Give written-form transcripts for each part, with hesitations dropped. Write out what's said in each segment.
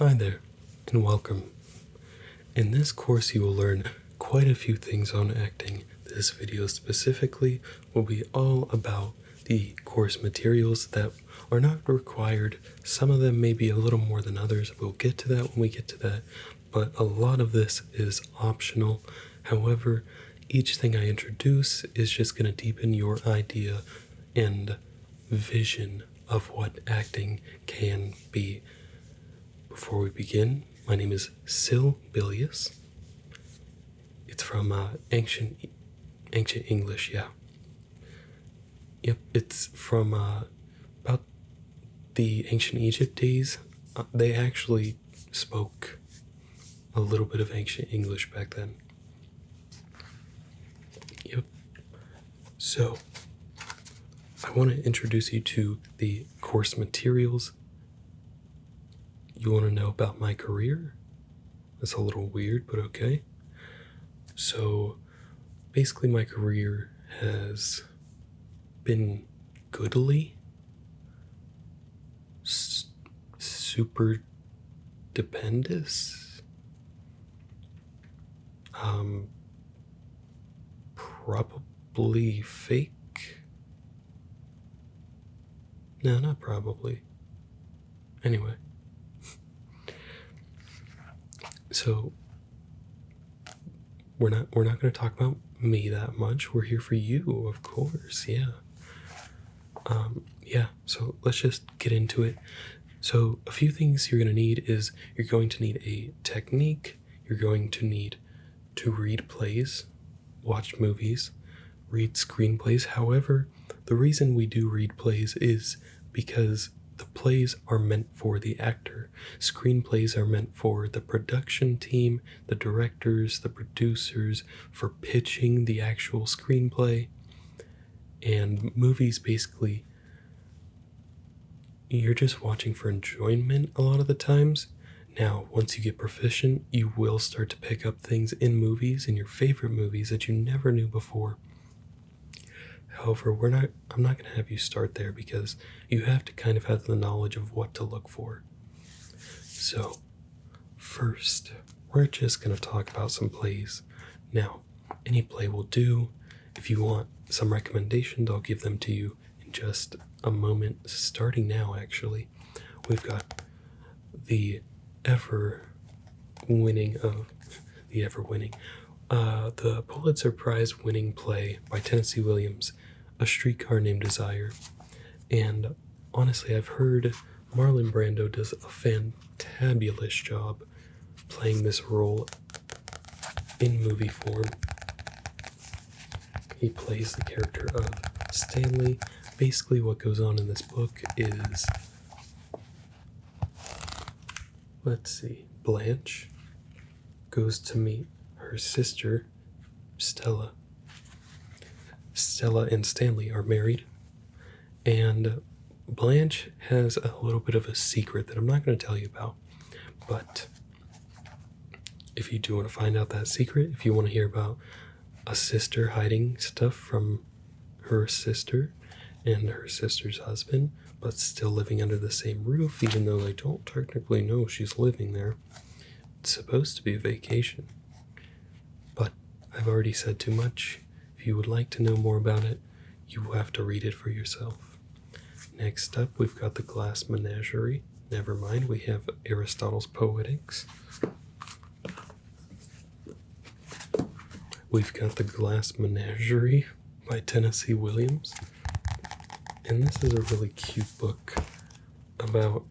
Hi there, and welcome. In this course you will learn quite a few things on acting. This video specifically will be all about the course materials that are not required. Some of them may be a little more than others. We'll get to that when we get to that, but a lot of this is optional. However, each thing I introduce is just going to deepen your idea and vision of what acting can be. Before we begin, my name is Silbilius. It's from ancient English, yeah. Yep, it's from about the ancient Egypt days. They actually spoke a little bit of ancient English back then. Yep. So, I want to introduce you to the course materials. You want to know about my career? That's a little weird, but okay. So, basically, my career has been goodly, super dependous, probably fake. No, not probably. Anyway. So we're not going to talk about me that much. We're here for you, of course. Yeah. So let's just get into it. So a few things you're going to need is you're going to need a technique. You're going to need to read plays, watch movies, read screenplays. However, the reason we do read plays is because the plays are meant for the actor. Screenplays are meant for the production team, the directors, the producers, for pitching the actual screenplay. And movies, basically, you're just watching for enjoyment a lot of the times. Now, once you get proficient, you will start to pick up things in movies, in your favorite movies that you never knew before. However, I'm not going to have you start there because you have to kind of have the knowledge of what to look for. So, first, we're just going to talk about some plays. Now, any play will do. If you want some recommendations, I'll give them to you in just a moment. Starting now, actually, we've got the Pulitzer Prize winning play by Tennessee Williams, A Streetcar Named Desire. And honestly, I've heard Marlon Brando does a fantabulous job playing this role in movie form. He plays the character of Stanley. Basically, what goes on in this book is, Blanche goes to meet her sister, Stella. Stella and Stanley are married, and Blanche has a little bit of a secret that I'm not going to tell you about, but if you do want to find out that secret, if you want to hear about a sister hiding stuff from her sister and her sister's husband, but still living under the same roof, even though they don't technically know she's living there. It's supposed to be a vacation. But I've already said too much. If you would like to know more about it, you have to read it for yourself. Next up, we've got the Glass Menagerie. Never mind, we have Aristotle's Poetics. We've got the Glass Menagerie by Tennessee Williams. And this is a really cute book about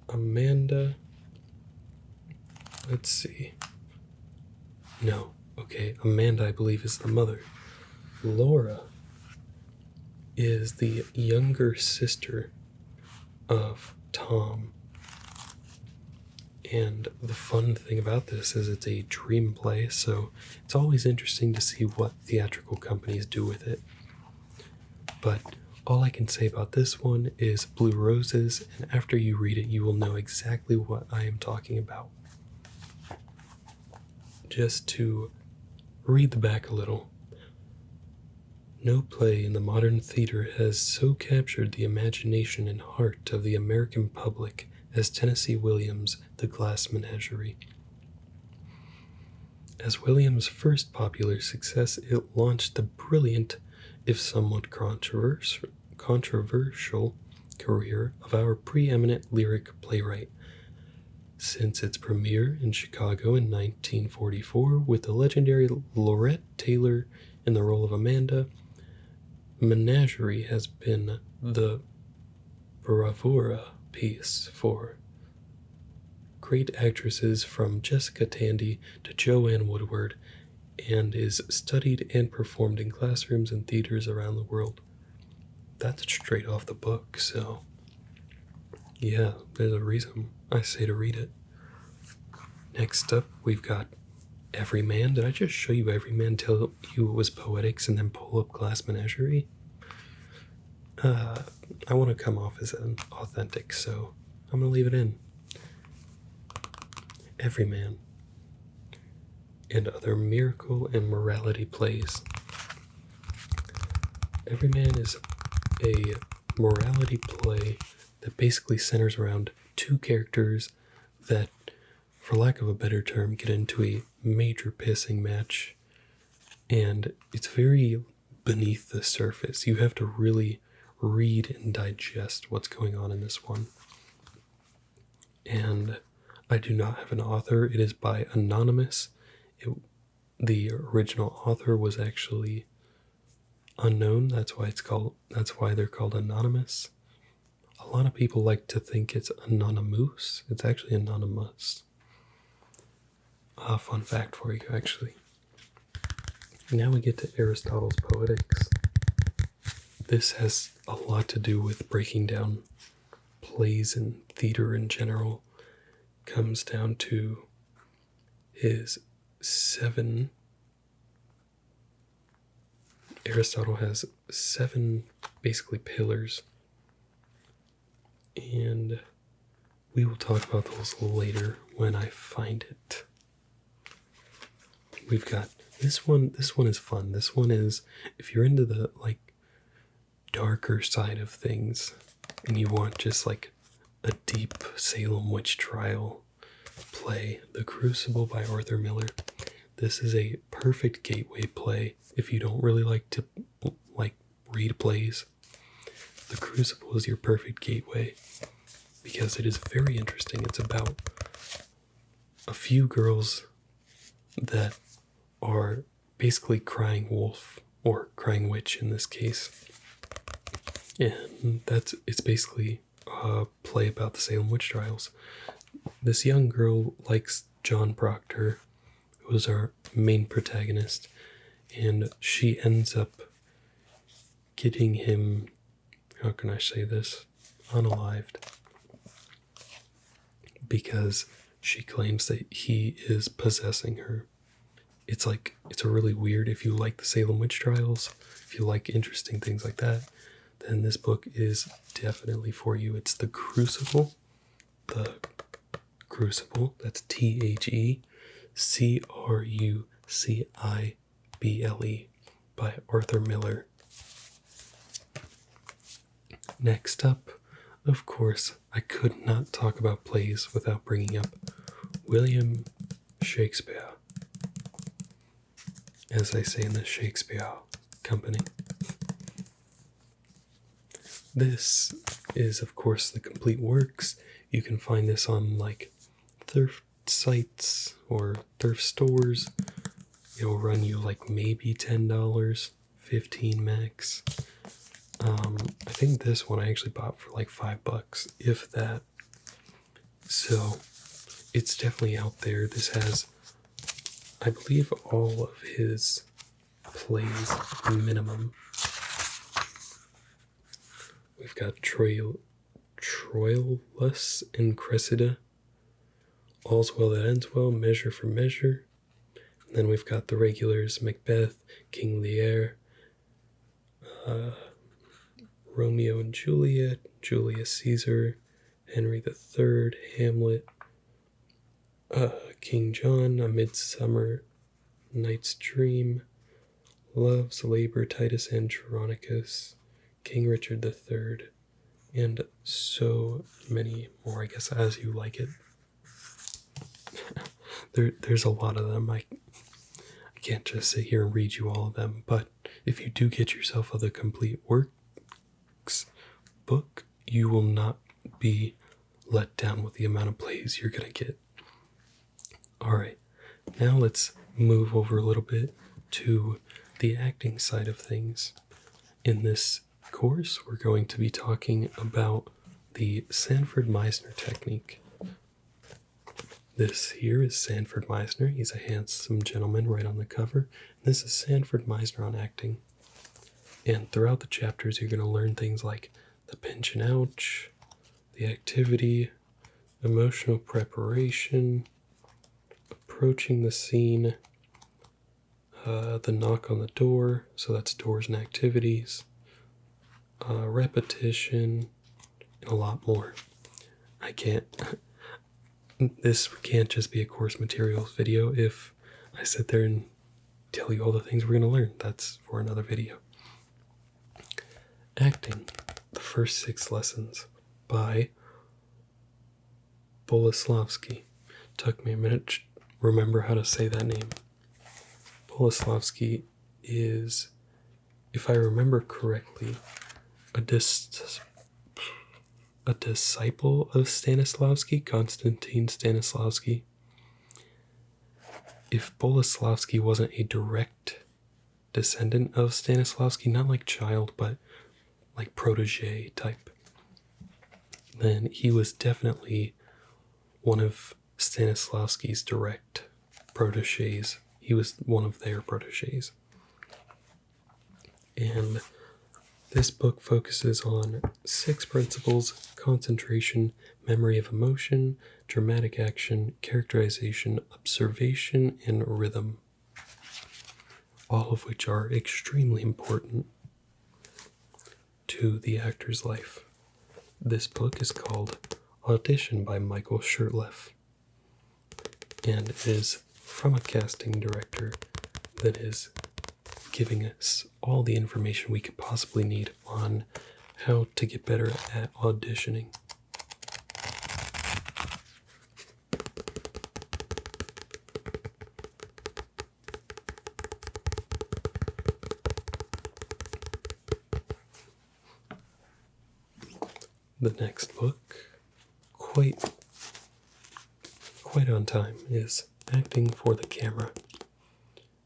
Amanda. Amanda, I believe, is the mother. Laura is the younger sister of Tom. And the fun thing about this is it's a dream play, so it's always interesting to see what theatrical companies do with it. But all I can say about this one is Blue Roses, and after you read it, you will know exactly what I am talking about. Just to read the back a little. No play in the modern theater has so captured the imagination and heart of the American public as Tennessee Williams' The Glass Menagerie. As Williams' first popular success, it launched the brilliant, if somewhat controversial, career of our preeminent lyric playwright. Since its premiere in Chicago in 1944 with the legendary Laurette Taylor in the role of Amanda, Menagerie has been the bravura piece for great actresses from Jessica Tandy to Joanne Woodward, and is studied and performed in classrooms and theaters around the world. That's straight off the book, so yeah, there's a reason I say to read it. Next up, we've got Everyman. Did I just show you Everyman, tell you it was Poetics, and then pull up Glass Menagerie? I want to come off as an authentic, so I'm going to leave it in. Everyman and other miracle and morality plays. Everyman is a morality play that basically centers around two characters that, for lack of a better term, get into a major pissing match, and it's very beneath the surface. You have to really read and digest what's going on in this one. And I do not have an author. It is by Anonymous. The original author was actually unknown. That's why they're called Anonymous. A lot of people like to think it's Anonymous. It's actually Anonymous. Fun fact for you, actually. Now we get to Aristotle's Poetics. This has a lot to do with breaking down plays and theater in general. Comes down to his 7. Aristotle has 7 basically pillars, and we will talk about those later when I find it. We've got this one. This one is fun. This one is, if you're into the darker side of things and you want just a deep Salem witch trial play, The Crucible by Arthur Miller. This is a perfect gateway play if you don't really like to read plays. The Crucible is your perfect gateway because it is very interesting. It's about a few girls that are basically crying wolf, or crying witch in this case. And it's basically a play about the Salem witch trials. This young girl likes John Proctor, who is our main protagonist, and she ends up getting him, how can I say this, unalived, because she claims that he is possessing her. It's a really weird, if you like the Salem witch trials, if you like interesting things like that, then this book is definitely for you. It's The Crucible. The Crucible, that's TheCrucible by Arthur Miller. Next up, of course, I could not talk about plays without bringing up William Shakespeare, as I say in the Shakespeare Company. This is, of course, the complete works. You can find this on thrift sites or thrift stores. It'll run you maybe $10, $15 max. I think this one I actually bought for $5, if that. So it's definitely out there. This has, I believe, all of his plays minimum. We've got Troilus and Cressida, All's Well That Ends Well, Measure for Measure. And then we've got the regulars, Macbeth, King Lear, Romeo and Juliet, Julius Caesar, Henry III, Hamlet, King John, A Midsummer Night's Dream, Love's Labor, Titus Andronicus, King Richard III, and so many more, I guess, as you like it. There's a lot of them. I can't just sit here and read you all of them, but if you do get yourself the complete works book, you will not be let down with the amount of plays you're going to get. Alright, now let's move over a little bit to the acting side of things. In this course, we're going to be talking about the Sanford-Meisner technique. This here is Sanford Meisner. He's a handsome gentleman right on the cover. This is Sanford Meisner on acting. And throughout the chapters, you're going to learn things like the pinch and ouch, the activity, emotional preparation, approaching the scene, the knock on the door, so that's doors and activities, repetition, and a lot more. This can't just be a course materials video if I sit there and tell you all the things we're going to learn. That's for another video. Acting, the first 6 lessons by Boleslavsky. Took me a minute to remember how to say that name. Boleslavsky is, if I remember correctly, a disciple of Stanislavski, Konstantin Stanislavski. If Boleslavsky wasn't a direct descendant of Stanislavski, not like child, but like protege type, then he was definitely one of Stanislavski's direct proteges. He was one of their proteges. And this book focuses on 6 principles: concentration, memory of emotion, dramatic action, characterization, observation, and rhythm. All of which are extremely important to the actor's life. This book is called Audition by Michael Shurtleff, and it is from a casting director that is giving us all the information we could possibly need on how to get better at auditioning. The next book, quite on time, is Acting for the Camera.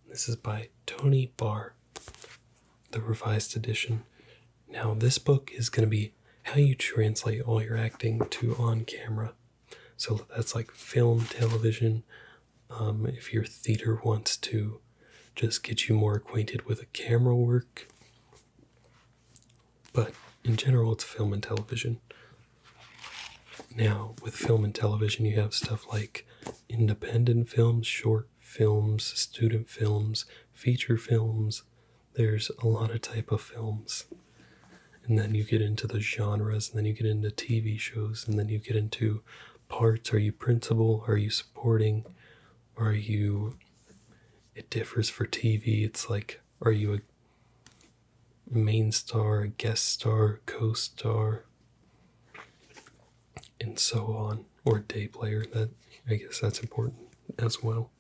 This is by Tony Barr, the revised edition. Now, this book is going to be how you translate all your acting to on camera. So that's like film, television. If your theater wants to just get you more acquainted with a camera work. But in general, it's film and television. Now, with film and television, you have stuff like independent films, short films, student films, feature films. There's a lot of type of films. And then you get into the genres, and then you get into TV shows, and then you get into parts. Are you principal? Are you supporting? Are you... It differs for TV. It's like, are you a main star, a guest star, co-star, and so on, or day player? That, I guess that's important as well.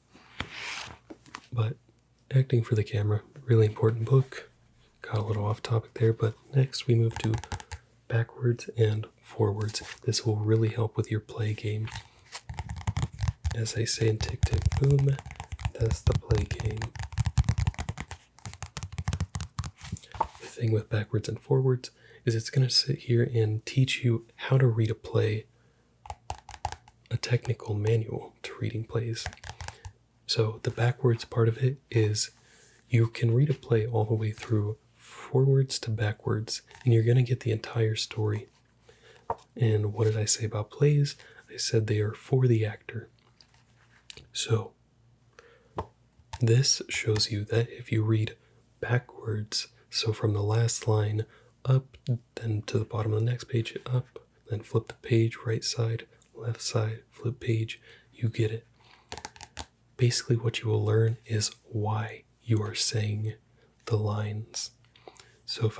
But Acting for the Camera, really important book. Got a little off topic there, but next we move to backwards and forwards. This will really help with your play game. As they say in Tick Tick Boom, that's the play game. The thing with backwards and forwards is it's going to sit here and teach you how to read a play, a technical manual to reading plays. So the backwards part of it is you can read a play all the way through forwards to backwards, and you're going to get the entire story. And what did I say about plays? I said they are for the actor. So this shows you that if you read backwards, so from the last line up, then to the bottom of the next page, up, then flip the page, right side, left side, flip page, you get it. Basically what you will learn is why you are saying the lines. So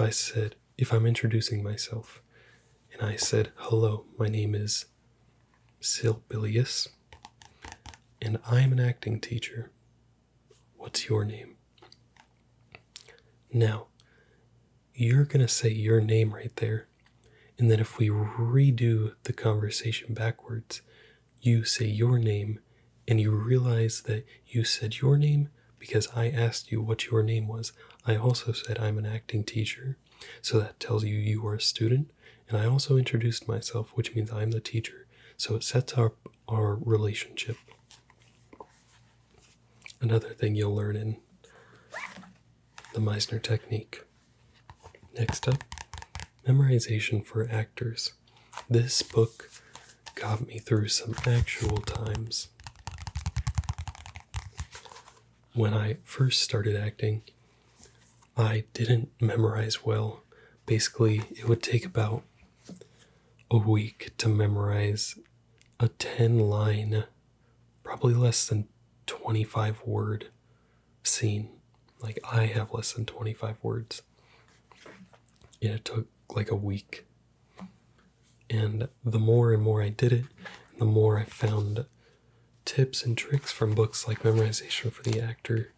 if I'm introducing myself and I said, "Hello, my name is Silbilius, and I'm an acting teacher. What's your name?" Now, you're going to say your name right there, and then if we redo the conversation backwards, you say your name, and you realize that you said your name because I asked you what your name was. I also said I'm an acting teacher, so that tells you you are a student, and I also introduced myself, which means I'm the teacher, so it sets up our relationship. Another thing you'll learn in the Meisner technique. Next up, memorization for actors. This book got me through some actual times. When I first started acting, I didn't memorize well. Basically, it would take about a week to memorize a 10-line, probably less than 25-word scene. Like, I have less than 25 words. And it took like a week. And the more and more I did it, the more I found tips and tricks from books like Memorization for the Actor,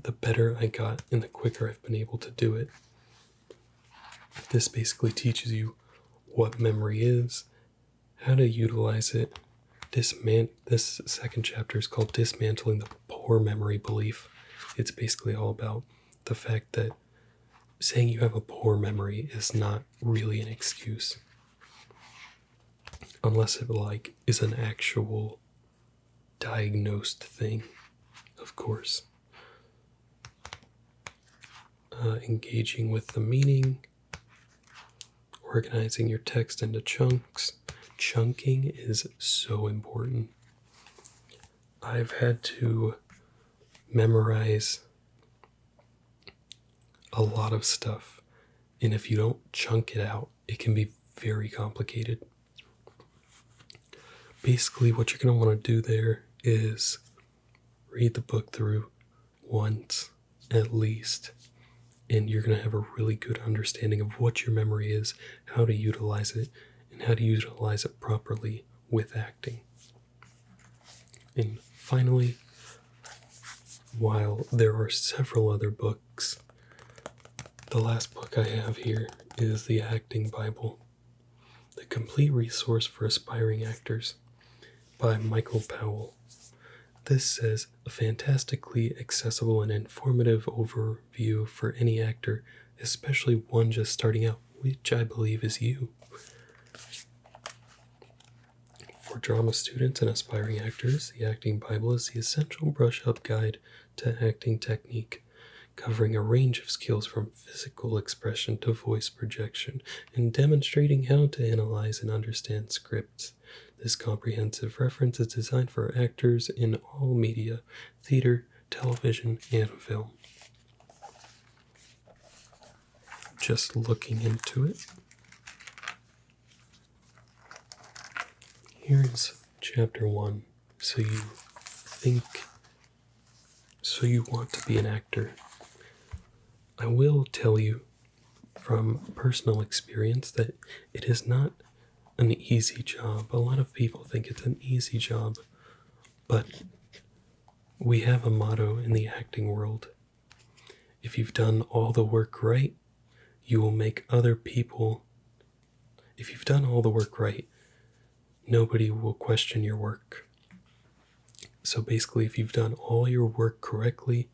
the better I got and the quicker I've been able to do it. This basically teaches you what memory is, how to utilize it. This second chapter is called Dismantling the Poor Memory Belief. It's basically all about the fact that saying you have a poor memory is not really an excuse. Unless it is an actual diagnosed thing, of course. Engaging with the meaning, organizing your text into chunks. Chunking is so important. I've had to memorize a lot of stuff, and if you don't chunk it out, it can be very complicated. Basically, what you're going to want to do there is read the book through once at least, and you're going to have a really good understanding of what your memory is, how to utilize it, and how to utilize it properly with acting. And finally, while there are several other books, the last book I have here is The Acting Bible, the complete resource for aspiring actors by Michael Powell. This says a fantastically accessible and informative overview for any actor, especially one just starting out, which I believe is you. For drama students and aspiring actors, The Acting Bible is the essential brush-up guide to acting technique, covering a range of skills from physical expression to voice projection, and demonstrating how to analyze and understand scripts. This comprehensive reference is designed for actors in all media, theater, television, and film. Just looking into it. Here's chapter 1. So you want to be an actor. I will tell you from personal experience that it is not an easy job. A lot of people think it's an easy job, but we have a motto in the acting world. If you've done all the work right, you will make other people. If you've done all the work right, nobody will question your work. So basically, if you've done all your work correctly,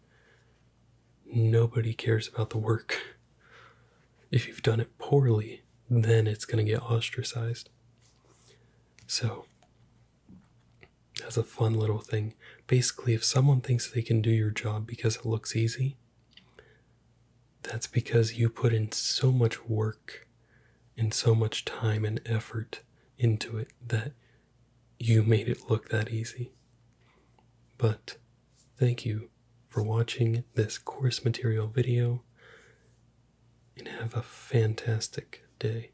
nobody cares about the work. If you've done it poorly, then it's going to get ostracized. So, as a fun little thing, basically if someone thinks they can do your job because it looks easy, that's because you put in so much work and so much time and effort into it that you made it look that easy. But thank you for watching this course material video, and have a fantastic day.